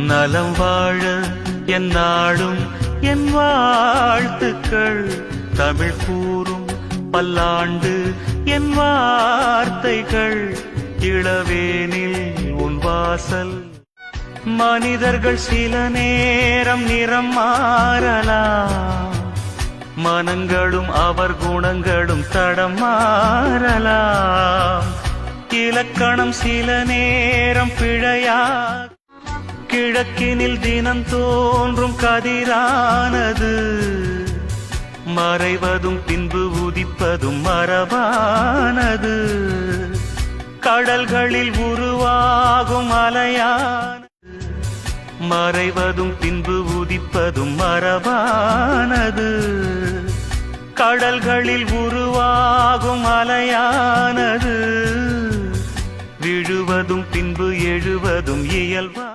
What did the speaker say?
நலம் வாழ என் நாடும் என் வாழ்த்துக்கள். தமிழ் கூறும் பல்லாண்டு என் வார்த்தைகள். இளவேனில் உன் வாசல். மனிதர்கள் சில நேரம் நிறம் மாறலாம், மனங்களும் அவர் குணங்களும் தடம் மாறலாம். இலக்கணம் சில நேரம் பிழையா. கிழக்கினில் தினம் தோன்றும் கதிரானது மறைவதும் பின்பு உதிப்பதும் மரபானது. கடல்களில் உருவாகும் அலையானது மறைவதும் பின்பு உதிப்பதும் மரபானது. கடல்களில் உருவாகும் அலையானது விழுவதும் பின்பு எழுவதும் இயல்பா.